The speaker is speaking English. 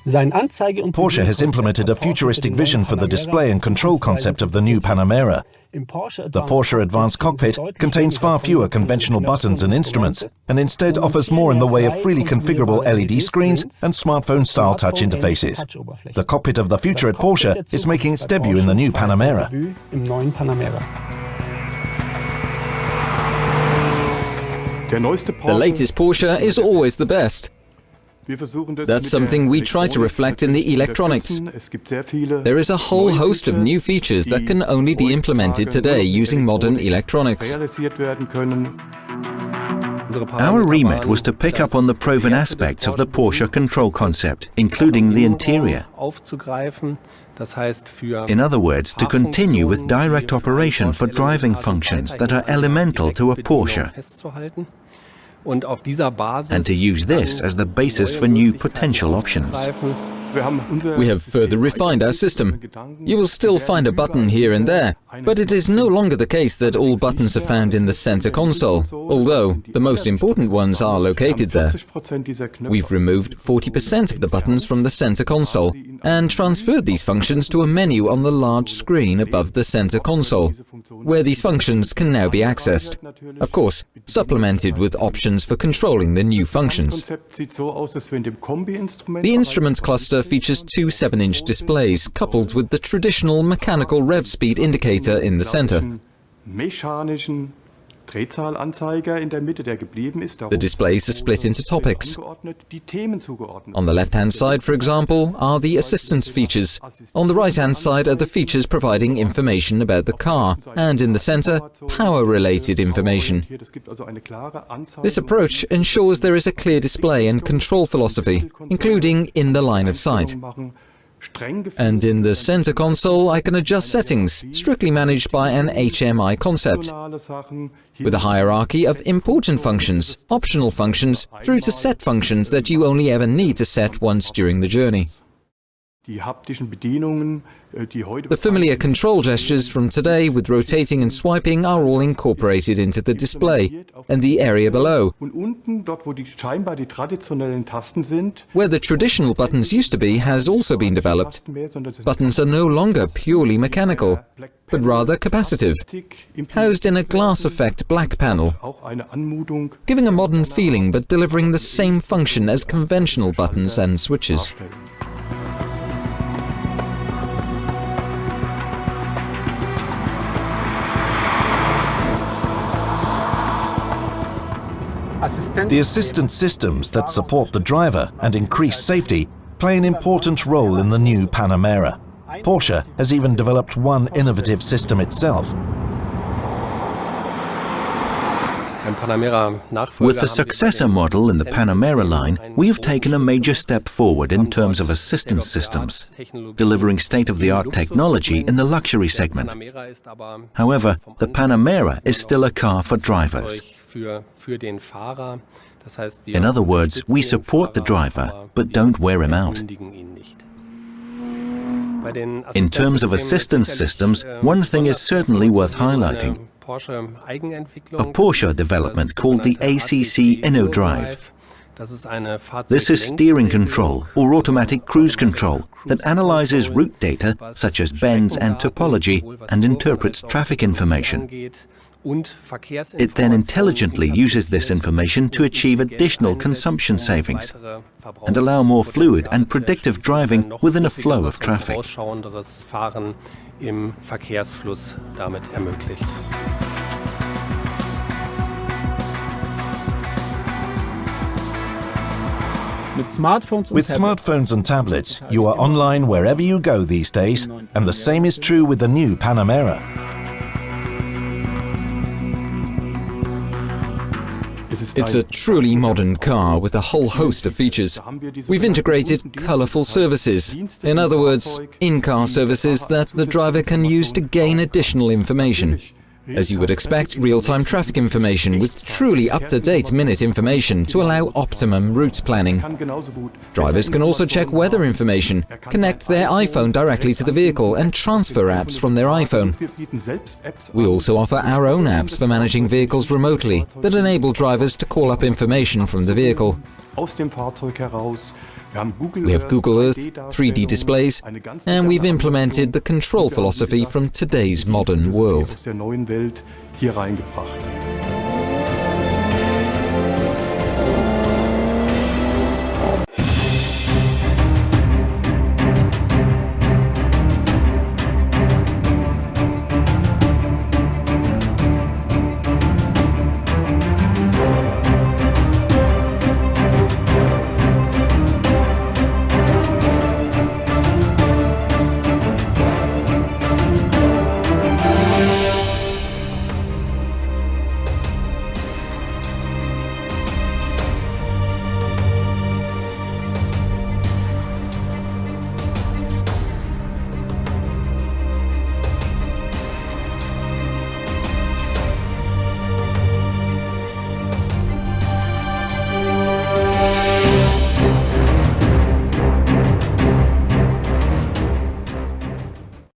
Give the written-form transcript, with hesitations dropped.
Porsche has implemented a futuristic vision for the display and control concept of the new Panamera. The Porsche Advanced Cockpit contains far fewer conventional buttons and instruments, and instead offers more in the way of freely configurable LED screens and smartphone-style touch interfaces. The cockpit of the future at Porsche is making its debut in the new Panamera. The latest Porsche is always the best. That's something we try to reflect in the electronics. There is a whole host of new features that can only be implemented today using modern electronics. Our remit was to pick up on the proven aspects of the Porsche control concept, including the interior. In other words, to continue with direct operation for driving functions that are elemental to a Porsche, and to use this as the basis for new potential options. We have further refined our system. You will still find a button here and there, but it is no longer the case that all buttons are found in the center console, although the most important ones are located there. We've removed 40% of the buttons from the center console and transferred these functions to a menu on the large screen above the center console, where these functions can now be accessed. Of course, supplemented with options for controlling the new functions. The instrument cluster features two 7-inch displays coupled with the traditional mechanical rev speed indicator in the center. The displays are split into topics. On the left-hand side, for example, are the assistance features. On the right-hand side are the features providing information about the car, and in the center, power-related information. This approach ensures there is a clear display and control philosophy, including in the line of sight. And in the center console, I can adjust settings, strictly managed by an HMI concept, with a hierarchy of important functions, optional functions, through to set functions that you only ever need to set once during the journey. The familiar control gestures from today with rotating and swiping are all incorporated into the display, and the area below, where the traditional buttons used to be, has also been developed. Buttons are no longer purely mechanical, but rather capacitive, housed in a glass effect black panel, giving a modern feeling but delivering the same function as conventional buttons and switches. The assistance systems that support the driver and increase safety play an important role in the new Panamera. Porsche has even developed one innovative system itself. With the successor model in the Panamera line, we have taken a major step forward in terms of assistance systems, delivering state-of-the-art technology in the luxury segment. However, the Panamera is still a car for drivers. In other words, we support the driver, but don't wear him out. In terms of assistance systems, one thing is certainly worth highlighting. A Porsche development called the ACC InnoDrive. This is steering control or automatic cruise control that analyzes route data such as bends and topology and interprets traffic information. It then intelligently uses this information to achieve additional consumption savings and allow more fluid and predictive driving within a flow of traffic. With smartphones and tablets, you are online wherever you go these days, and the same is true with the new Panamera. It's a truly modern car with a whole host of features. We've integrated colorful services, in other words, in-car services that the driver can use to gain additional information. As you would expect, real-time traffic information with truly up-to-date minute information to allow optimum route planning. Drivers can also check weather information, connect their iPhone directly to the vehicle and transfer apps from their iPhone. We also offer our own apps for managing vehicles remotely that enable drivers to call up information from the vehicle. We have Google Earth, 3D displays, and we've implemented the control philosophy from today's modern world.